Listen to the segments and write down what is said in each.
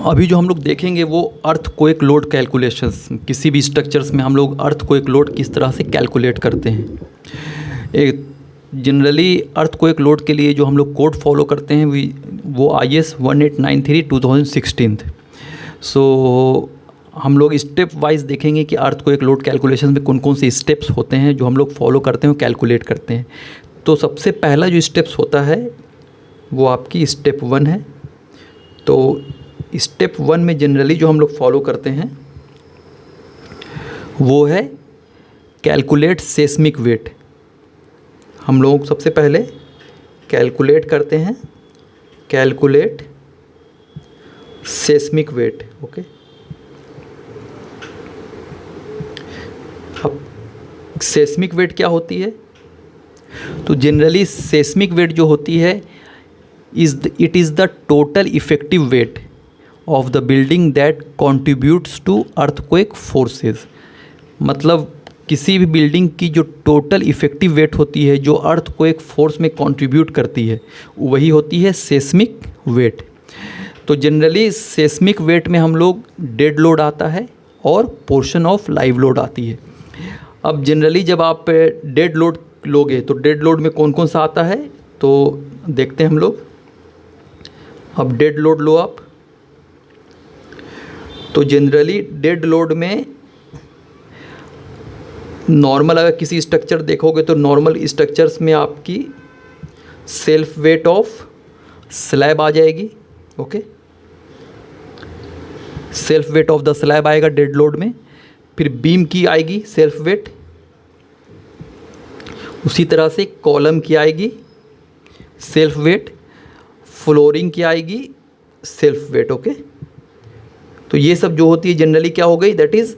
अभी जो हम लोग देखेंगे वो अर्थक्वेक लोड कैलकुलेशंस, किसी भी स्ट्रक्चर्स में हम लोग अर्थक्वेक लोड किस तरह से कैलकुलेट करते हैं। एक जनरली अर्थक्वेक लोड के लिए जो हम लोग कोड फॉलो करते हैं वो IS 1893 2016। सो हम लोग स्टेप वाइज देखेंगे कि अर्थक्वेक लोड कैलकुलेशन में कौन कौन से स्टेप्स होते हैं जो हम लोग फॉलो करते हैं, कैलकुलेट करते हैं। तो सबसे पहला जो स्टेप्स होता है वो आपकी स्टेप 1 है। तो स्टेप 1 में जनरली जो हम लोग फॉलो करते हैं वो है कैलकुलेट सेस्मिक वेट। हम लोग सबसे पहले कैलकुलेट करते हैं, कैलकुलेट सेस्मिक वेट। ओके, अब सेस्मिक वेट क्या होती है? तो जनरली सेस्मिक वेट जो होती है it is the total effective weight of the building that contributes to earthquake forces. मतलब किसी भी बिल्डिंग की जो टोटल इफेक्टिव वेट होती है जो अर्थक्वेक फोर्स में कंट्रीब्यूट करती है वही होती है सेस्मिक वेट। तो जनरली सेस्मिक वेट में हम लोग डेड लोड आता है और पोर्शन ऑफ लाइव लोड आती है। अब जनरली जब आप डेड लोड लोगे तो डेड लोड में कौन कौन सा आता है तो देखते हैं हम लोग। अब डेड लोड लो आप, तो जनरली डेड लोड में नॉर्मल अगर किसी स्ट्रक्चर देखोगे तो नॉर्मल स्ट्रक्चर्स में आपकी सेल्फ वेट ऑफ स्लैब आ जाएगी। Okay, self weight of the slab आएगा डेड लोड में। फिर बीम की आएगी सेल्फ वेट, उसी तरह से कॉलम की आएगी सेल्फ वेट, फ्लोरिंग की आएगी सेल्फ वेट। ओके, तो ये सब जो होती है जनरली क्या हो गई, दैट इज़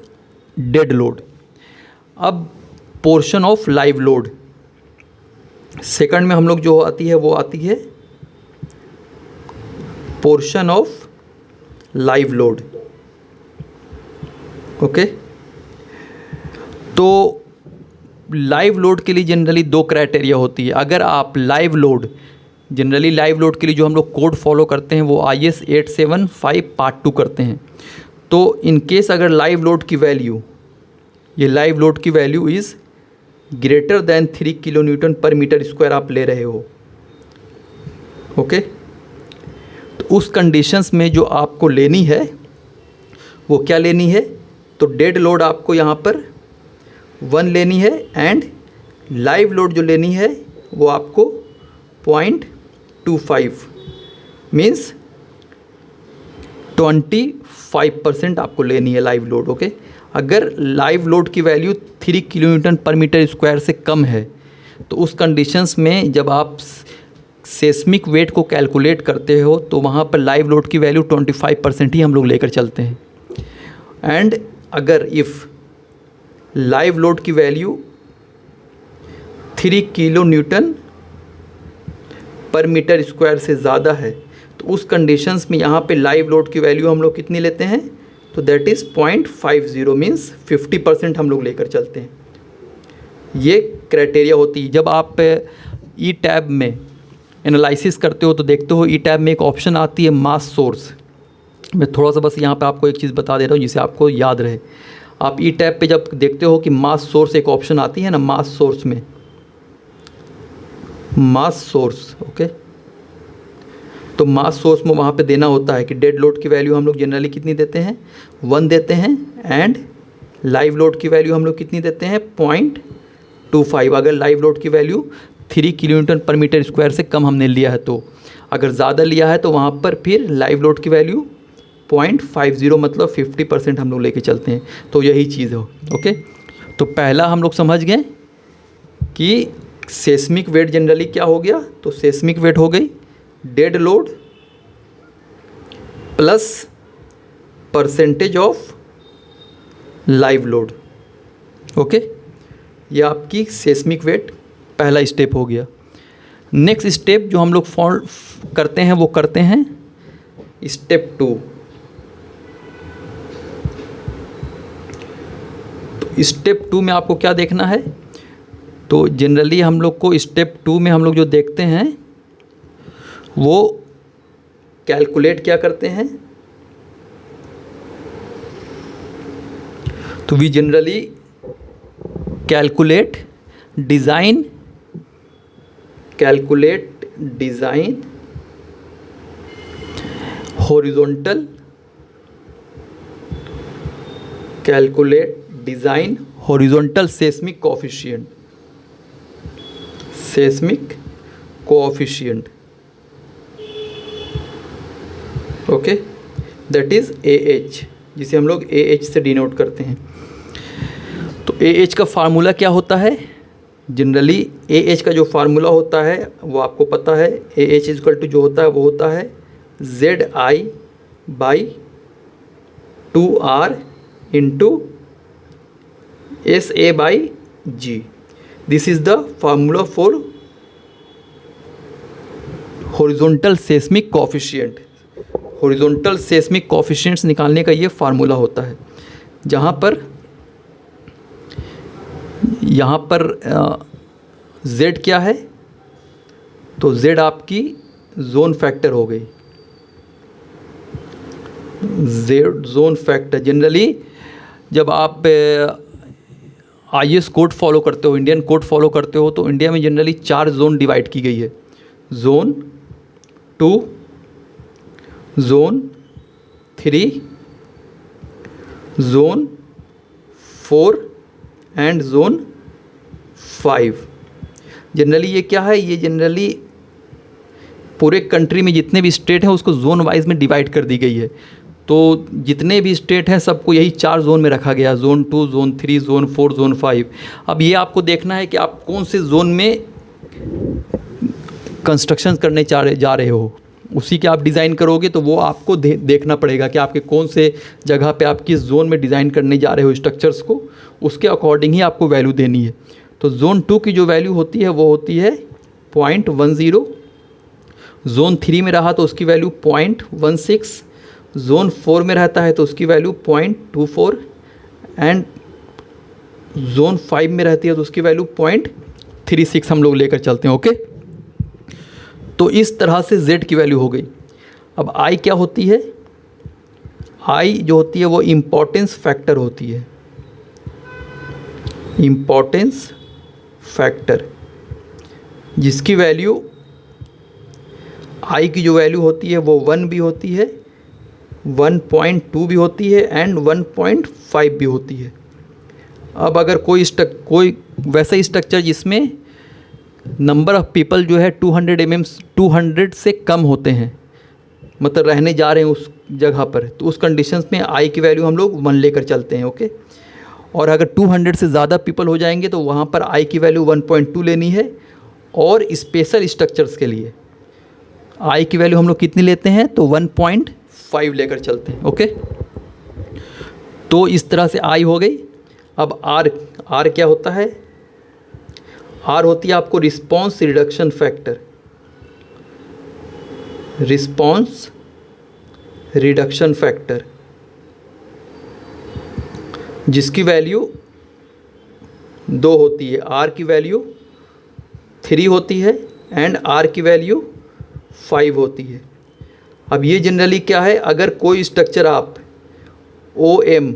डेड लोड। अब portion of live load second में हम लोग जो आती है वो आती है portion of live load. Okay, तो लाइव लोड के लिए जनरली 2 क्राइटेरिया होती है। अगर आप live load, generally live load के लिए जो हम लोग कोड फॉलो करते हैं वो IS 875 पार्ट 2 करते हैं। तो इन केस अगर लाइव लोड की वैल्यू, ये लाइव लोड की value is greater than 3 kilo Newton पर मीटर स्क्वायर आप ले रहे हो। ओके, तो उस कंडीशंस में जो आपको लेनी है वो क्या लेनी है, तो डेड लोड आपको यहाँ पर 1 लेनी है एंड लाइव लोड जो लेनी है वो आपको 0.25 मीन्स 25% आपको लेनी है लाइव लोड। ओके, अगर लाइव लोड की वैल्यू 3 किलो न्यूटन पर मीटर स्क्वायर से कम है तो उस कंडीशंस में जब आप सेस्मिक वेट को कैलकुलेट करते हो तो वहाँ पर लाइव लोड की वैल्यू 25% ही हम लोग लेकर चलते हैं। एंड अगर इफ़ लाइव लोड की वैल्यू 3 किलो न्यूटन पर मीटर स्क्वायर से ज़्यादा है तो उस कंडीशंस में यहाँ पे लाइव लोड की वैल्यू हम लोग कितनी लेते हैं, तो दैट इज़ 0.50 मीन्स 50% हम लोग लेकर चलते हैं। ये क्राइटेरिया होती है। जब आप ई टैब में एनालिसिस करते हो तो देखते हो ई टैब में एक ऑप्शन आती है मास सोर्स। मैं थोड़ा सा बस यहाँ पे आपको एक चीज़ बता दे रहा हूँ जिसे आपको याद रहे। आप ई टैब पे जब देखते हो कि मास सोर्स एक ऑप्शन आती है ना, मास सोर्स में, मास सोर्स। ओके, तो मास सोर्स में वहाँ पे देना होता है कि डेड लोड की वैल्यू हम लोग जनरली कितनी देते हैं, 1 देते हैं एंड लाइव लोड की वैल्यू हम लोग कितनी देते हैं, 0.25। अगर लाइव लोड की वैल्यू 3 किलो न्यूटन पर मीटर स्क्वायर से कम हमने लिया है तो, अगर ज़्यादा लिया है तो वहाँ पर फिर लाइव लोड की वैल्यू 0.50 मतलब 50% हम लोग लेके चलते हैं। तो यही चीज़ हो। ओके, तो पहला हम लोग समझ गए कि सेस्मिक वेट जनरली क्या हो गया, तो सेस्मिक वेट हो गई dead load plus percentage of live load. Okay, ये आपकी सेस्मिक वेट पहला स्टेप हो गया। नेक्स्ट स्टेप जो हम लोग फॉलो करते हैं वो करते हैं स्टेप 2। तो स्टेप 2 में आपको क्या देखना है, तो जनरली हम लोग को स्टेप 2 में हम लोग जो देखते हैं वो कैलकुलेट क्या करते हैं, तो we generally calculate design horizontal seismic coefficient, okay, that is AH, जिसे हम लोग AH से डिनोट करते हैं। तो AH का फार्मूला क्या होता है? जनरली AH का जो फार्मूला होता है वो आपको पता है, AH इक्वल टू जो होता है वो होता है ZI/2R into SA/G। This is the formula for horizontal seismic coefficient. Horizontal seismic coefficients निकालने का ये फार्मूला होता है, जहाँ पर यहाँ पर Z क्या है? तो Z आपकी जोन फैक्टर हो गई। जोन फैक्टर जनरली जब आप IS कोड फॉलो करते हो, इंडियन कोड फॉलो करते हो, तो इंडिया में जनरली 4 जोन डिवाइड की गई है। Zone 2, zone 3, zone 4 and zone 5। Generally ये क्या है? ये जनरली पूरे कंट्री में जितने भी स्टेट हैं उसको जोन वाइज में डिवाइड कर दी गई है। तो जितने भी स्टेट हैं सबको यही 4 जोन में रखा गया, जोन 2, जोन 3, जोन 4, जोन 5। अब ये आपको देखना है कि आप कौन से जोन में कंस्ट्रक्शन करने जा रहे हो, उसी के आप डिज़ाइन करोगे। तो वो आपको देखना पड़ेगा कि आपके कौन से जगह पे आप किस जोन में डिज़ाइन करने जा रहे हो स्ट्रक्चर्स को, उसके अकॉर्डिंग ही आपको वैल्यू देनी है। तो जोन 2 की जो वैल्यू होती है वो होती है 0.10। जोन 3 में रहा तो उसकी वैल्यू 0.16। जोन 4 में रहता है तो उसकी वैल्यू 0.24 एंड जोन 5 में रहती है तो उसकी वैल्यू 0.36 हम लोग लेकर चलते हैं, ओके। तो इस तरह से Z की वैल्यू हो गई। अब I क्या होती है? I जो होती है वो इम्पोर्टेंस फैक्टर होती है। इम्पोर्टेंस फैक्टर जिसकी वैल्यू I की जो वैल्यू होती है वो 1 भी होती है, 1.2 भी होती है एंड 1.5 भी होती है। अब अगर कोई वैसा स्ट्रक्चर जिसमें नंबर ऑफ़ पीपल जो है 200 से कम होते हैं, मतलब रहने जा रहे हैं उस जगह पर, तो उस कंडीशंस में I की वैल्यू हम लोग 1 लेकर चलते हैं, ओके। और अगर 200 से ज़्यादा पीपल हो जाएंगे तो वहाँ पर I की वैल्यू 1.2 लेनी है। और स्पेशल स्ट्रक्चर्स के लिए I की वैल्यू हम लोग कितनी लेते हैं? तो 1.5 लेकर चलते हैं, ओके। तो इस तरह से I हो गई। अब R क्या होता है? R होती है आपको response reduction factor. Response reduction factor जिसकी वैल्यू 2 होती है। R की वैल्यू 3 होती है एंड R की वैल्यू 5 होती है। अब ये जनरली क्या है? अगर कोई स्ट्रक्चर आप OM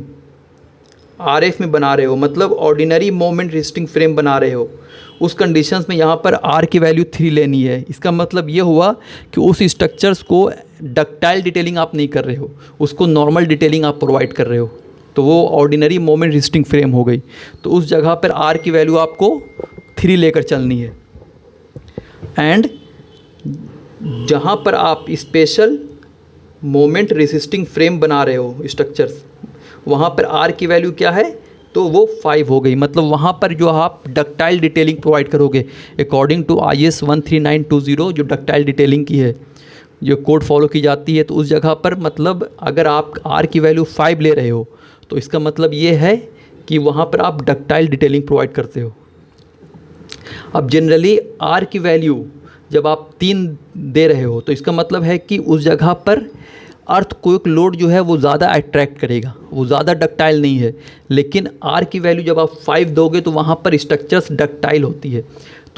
RF में बना रहे हो, मतलब ऑर्डिनरी मोमेंट रेजिस्टिंग फ्रेम बना रहे हो, उस कंडीशंस में यहाँ पर R की वैल्यू 3 लेनी है। इसका मतलब ये हुआ कि उस स्ट्रक्चर्स को डक्टाइल डिटेलिंग आप नहीं कर रहे हो, उसको नॉर्मल डिटेलिंग आप प्रोवाइड कर रहे हो, तो वो ऑर्डिनरी मोमेंट रेजिस्टिंग फ्रेम हो गई। तो उस जगह पर R की वैल्यू आपको 3 लेकर चलनी है। एंड जहाँ पर आप स्पेशल मोमेंट रेजिस्टिंग फ्रेम बना रहे हो स्ट्रक्चर्स, वहाँ पर R की वैल्यू क्या है? तो वो 5 हो गई। मतलब वहाँ पर जो आप डक्टाइल डिटेलिंग प्रोवाइड करोगे अकॉर्डिंग टू IS 13920 जो डक्टाइल डिटेलिंग की है, जो कोड फॉलो की जाती है, तो उस जगह पर मतलब अगर आप R की वैल्यू 5 ले रहे हो तो इसका मतलब ये है कि वहाँ पर आप डक्टाइल डिटेलिंग प्रोवाइड करते हो। अब जनरली R की वैल्यू जब आप 3 दे रहे हो तो इसका मतलब है कि उस जगह पर अर्थक्वेक लोड जो है वो ज़्यादा अट्रैक्ट करेगा, वो ज़्यादा डक्टाइल नहीं है। लेकिन R की वैल्यू जब आप 5 दोगे तो वहाँ पर स्ट्रक्चर्स डक्टाइल होती है।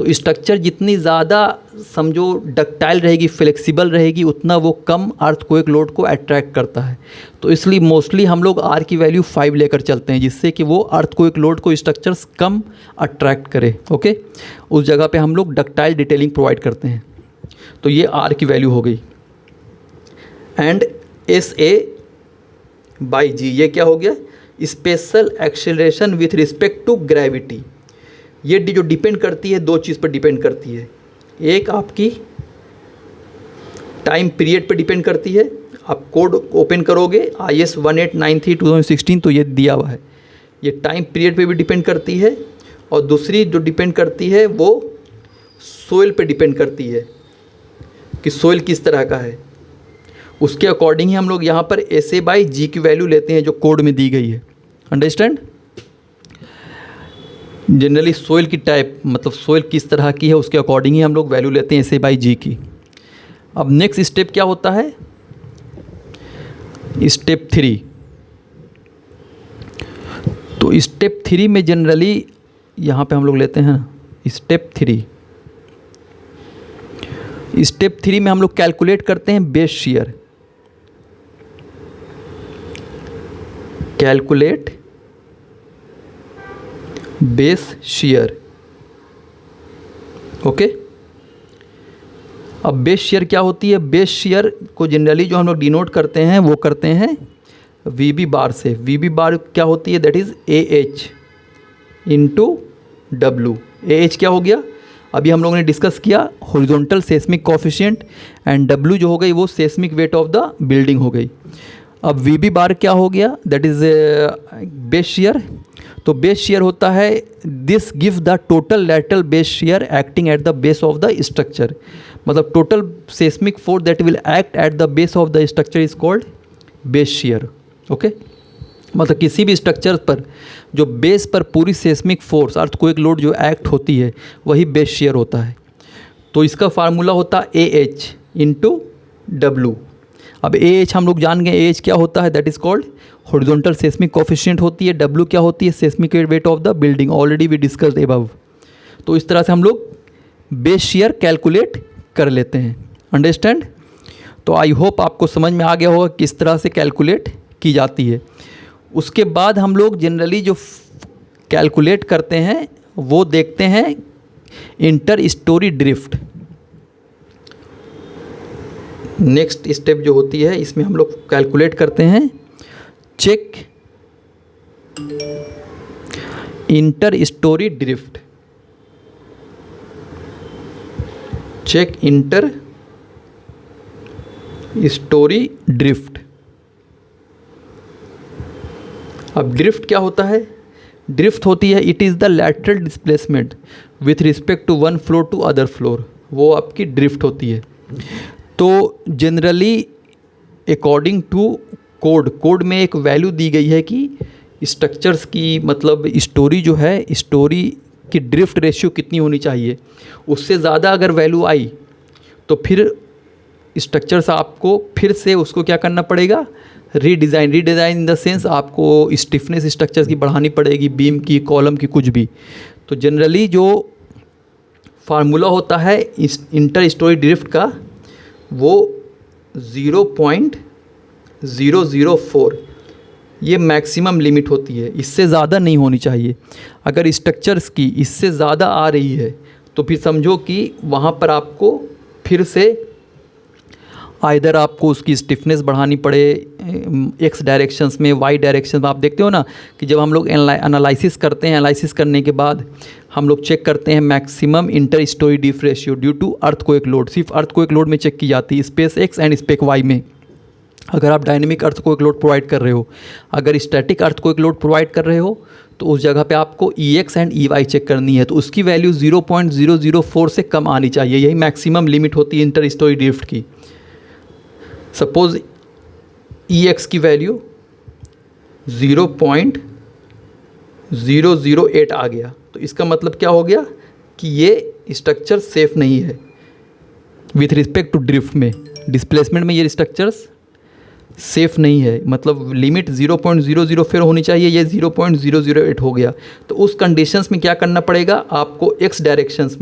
तो स्ट्रक्चर जितनी ज़्यादा समझो डक्टाइल रहेगी, फ्लेक्सिबल रहेगी, उतना वो कम अर्थक्वेक लोड को अट्रैक्ट करता है। तो इसलिए मोस्टली हम लोग आर की वैल्यू 5 लेकर चलते हैं, जिससे कि वो अर्थक्वेक लोड को स्ट्रक्चर्स कम अट्रैक्ट करे। ओके, उस जगह पे हम लोग डक्टाइल डिटेलिंग प्रोवाइड करते हैं। तो ये आर की वैल्यू हो गई। And S a by g, ये क्या हो गया? Special acceleration with respect to gravity. ये जो डिपेंड करती है, दो चीज़ पर डिपेंड करती है। एक आपकी टाइम पीरियड पर डिपेंड करती है। आप कोड ओपन करोगे IS 1893/2016, तो ये दिया हुआ है। ये टाइम पीरियड पे भी डिपेंड करती है, और दूसरी जो डिपेंड करती है वो सोइल पे डिपेंड करती है कि सोइल किस तरह का है। उसके अकॉर्डिंग ही हम लोग यहाँ पर SA/G की वैल्यू लेते हैं जो कोड में दी गई है। अंडरस्टैंड? जनरली सोइल की टाइप, मतलब सोइल किस तरह की है, उसके अकॉर्डिंग ही हम लोग वैल्यू लेते हैं SA/G की। अब नेक्स्ट स्टेप क्या होता है? स्टेप 3। तो स्टेप 3 में जनरली यहाँ पे हम लोग लेते हैं स्टेप 3। स्टेप 3 में हम लोग कैलकुलेट करते हैं base shear. Calculate base shear. Okay, अब बेस शियर क्या होती है? बेस शियर को जनरली जो हम लोग डिनोट करते हैं वो करते हैं VB बार से। VB बार क्या होती है? That is AH into W। AH क्या हो गया? अभी हम लोगों ने डिस्कस किया, horizontal seismic coefficient, and W जो हो गई वो seismic weight of the building हो गई। अब VB बार क्या हो गया? That is base shear. तो बेस शियर होता है this give the total lateral base shear acting at the base of the structure. मतलब total seismic force that will act at the base of the structure is called base shear. Okay, मतलब किसी भी structure पर जो base पर पूरी seismic force earthquake load जो act होती है वही बेस शियर होता है। तो इसका फार्मूला होता है AH इंटू W। अब AH हम लोग जान गए, AH क्या होता है? That is called horizontal seismic coefficient होती है। W क्या होती है? Seismic weight of the building. Already we discussed above. तो इस तरह से हम लोग बेस शियर कैलकुलेट कर लेते हैं। अंडरस्टैंड? तो आई होप आपको समझ में आ गया होगा किस तरह से कैलकुलेट की जाती है। उसके बाद हम लोग जनरली जो कैलकुलेट करते हैं वो देखते हैं inter storey drift. Next step जो होती है इसमें हम लोग कैलकुलेट करते हैं check inter storey drift. Check inter storey drift. अब ड्रिफ्ट क्या होता है? ड्रिफ्ट होती है it is the lateral displacement with respect to one floor to other floor. वो आपकी ड्रिफ्ट होती है। तो जनरली अकॉर्डिंग टू कोड में एक वैल्यू दी गई है कि स्ट्रक्चर्स की, मतलब स्टोरी जो है, स्टोरी की ड्रिफ्ट रेशियो कितनी होनी चाहिए। उससे ज़्यादा अगर वैल्यू आई तो फिर स्ट्रक्चर्स आपको फिर से उसको क्या करना पड़ेगा? रीडिज़ाइन इन द सेंस आपको स्टिफनेस स्ट्रक्चर्स की बढ़ानी पड़ेगी, बीम की, कॉलम की, कुछ भी। तो जनरली जो फार्मूला होता है इंटर स्टोरी ड्रिफ्ट का वो 0.004 ये मैक्सिमम लिमिट होती है। इससे ज़्यादा नहीं होनी चाहिए। अगर स्ट्रक्चर्स की इससे ज़्यादा आ रही है तो फिर समझो कि वहाँ पर आपको फिर से आइदर आपको उसकी स्टिफनेस बढ़ानी पड़े एक्स डायरेक्शंस में, वाई डायरेक्शन में। आप देखते हो ना कि जब हम लोग एनालिसिस करते हैं, एनालिसिस करने के बाद हम लोग चेक करते हैं maximum inter storey drift ratio due to earthquake load. सिर्फ अर्थक्वेक लोड में चेक की जाती है, space X and spec Y में। अगर आप डायनेमिक अर्थक्वेक लोड प्रोवाइड कर रहे हो, अगर स्टैटिक अर्थक्वेक लोड प्रोवाइड कर रहे हो तो उस जगह पे आपको EX एंड EY चेक करनी है। तो उसकी वैल्यू 0.004 से कम आनी चाहिए। यही मैक्सिमम लिमिट होती है इंटर स्टोरी ड्रिफ्ट की। सपोज EX की वैल्यू 0.008 आ गया तो इसका मतलब क्या हो गया कि ये स्ट्रक्चर सेफ नहीं है विथ रिस्पेक्ट टू ड्रिफ्ट में। डिस्प्लेसमेंट में ये स्ट्रक्चर्स सेफ नहीं है, मतलब लिमिट 0.004 होनी चाहिए, ये 0.008 हो गया। तो उस कंडीशंस में क्या करना पड़ेगा आपको, एक्स डायरेक्शंस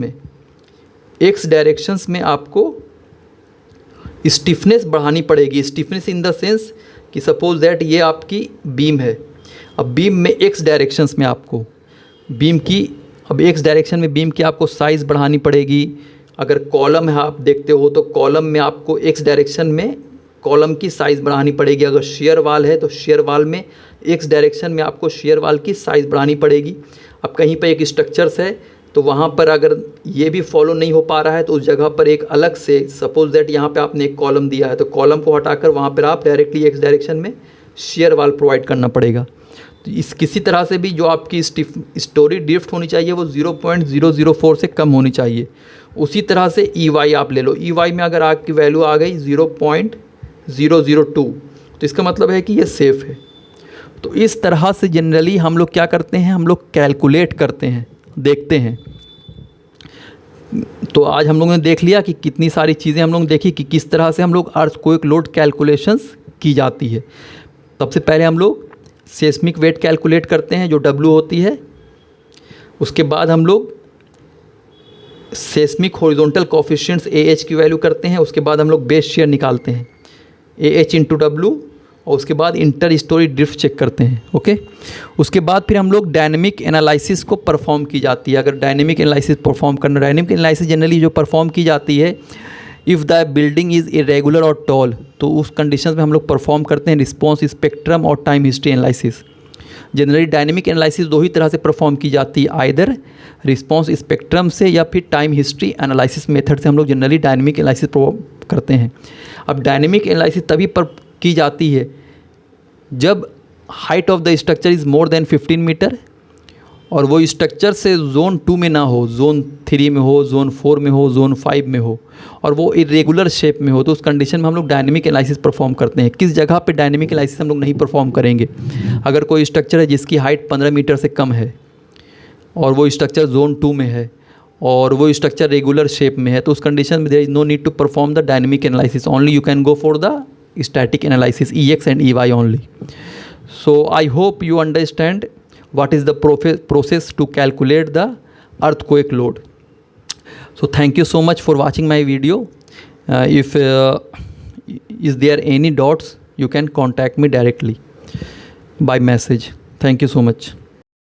में आपको स्टिफनेस बढ़ानी पड़ेगी। स्टिफनेस इन द सेंस कि सपोज दैट ये आपकी बीम है, अब बीम में एक्स डायरेक्शंस में आपको बीम की आपको साइज़ बढ़ानी पड़ेगी। अगर कॉलम है आप देखते हो तो कॉलम में आपको एक्स डायरेक्शन में कॉलम की साइज़ बढ़ानी पड़ेगी। अगर शेयर वाल है तो शेयर वाल में एक्स डायरेक्शन में आपको शेयर वाल की साइज़ बढ़ानी पड़ेगी। अब कहीं पर एक स्ट्रक्चर्स है तो वहाँ पर अगर ये भी फॉलो नहीं हो पा रहा है तो उस जगह पर एक अलग से, सपोज दैट यहाँ पे आपने एक कॉलम दिया है तो कॉलम को हटाकर वहाँ पर आप डायरेक्टली एक्स डायरेक्शन में शेयर वाल प्रोवाइड करना पड़ेगा। तो इस किसी तरह से भी जो आपकी स्टोरी ड्रिफ्ट होनी चाहिए वो 0.004 से कम होनी चाहिए। उसी तरह से EY आप ले लो, EY में अगर आपकी वैल्यू आ गई 0.002 तो इसका मतलब है कि ये सेफ़ है। तो इस तरह से जनरली हम लोग क्या करते हैं, हम लोग कैलकुलेट करते हैं, देखते हैं। तो आज हम लोगों ने देख लिया कि कितनी सारी चीज़ें हम लोग देखी कि किस तरह से हम लोग अर्थक्वेक लोड कैलकुलेशंस की जाती है। सबसे पहले हम लोग सेस्मिक वेट कैलकुलेट करते हैं जो W होती है। उसके बाद हम लोग सेस्मिक हॉरिजॉन्टल कोफिशिएंट्स AH की वैल्यू करते हैं। उसके बाद हम लोग बेस शेयर निकालते हैं AH इंटू W, और उसके बाद इंटर स्टोरी ड्रिफ्ट चेक करते हैं। ओके, उसके बाद फिर हम लोग डायनेमिक एनालिसिस को परफॉर्म की जाती है। अगर डायनेमिक एनालिसिस परफॉर्म करना, डायनेमिक एनालिसिस जनरली जो परफॉर्म की जाती है, if the building is irregular और टॉल, तो उस कंडीशन में हम लोग परफॉर्म करते हैं रिस्पॉन्स स्पेक्ट्रम और time history analysis. Generally dynamic analysis दो ही तरह से परफॉर्म की जाती है, आइदर रिस्पॉन्स स्पेक्ट्रम से या फिर टाइम हिस्ट्री एनालिसिस मेथड से हम लोग जनरली डायनेमिक एनालिसिस करते हैं। अब डायनेमिक एनालिसिस तभी पर की जाती है जब height of the structure is more than 15 metre और वो स्ट्रक्चर से जोन 2 में ना हो, जोन 3 में हो, जोन 4 में हो, जोन 5 में हो, और वो इरेगुलर शेप में हो। तो उस कंडीशन में हम लोग डायनेमिक एनालिसिस परफॉर्म करते हैं। किस जगह पे डायनेमिक एनालिसिस हम लोग नहीं परफॉर्म करेंगे, अगर कोई स्ट्रक्चर है जिसकी हाइट 15 मीटर से कम है और वो स्ट्रक्चर जोन 2 में है और वो स्ट्रक्चर रेगुलर शेप में है, तो उस कंडीशन में there is no need to perform the dynamic analysis, only you can go for the static analysis EX and EY only. So I hope you understand what is the process to calculate the earthquake load. So thank you so much for watching my video. If is there any doubts, you can contact me directly by message. Thank you so much.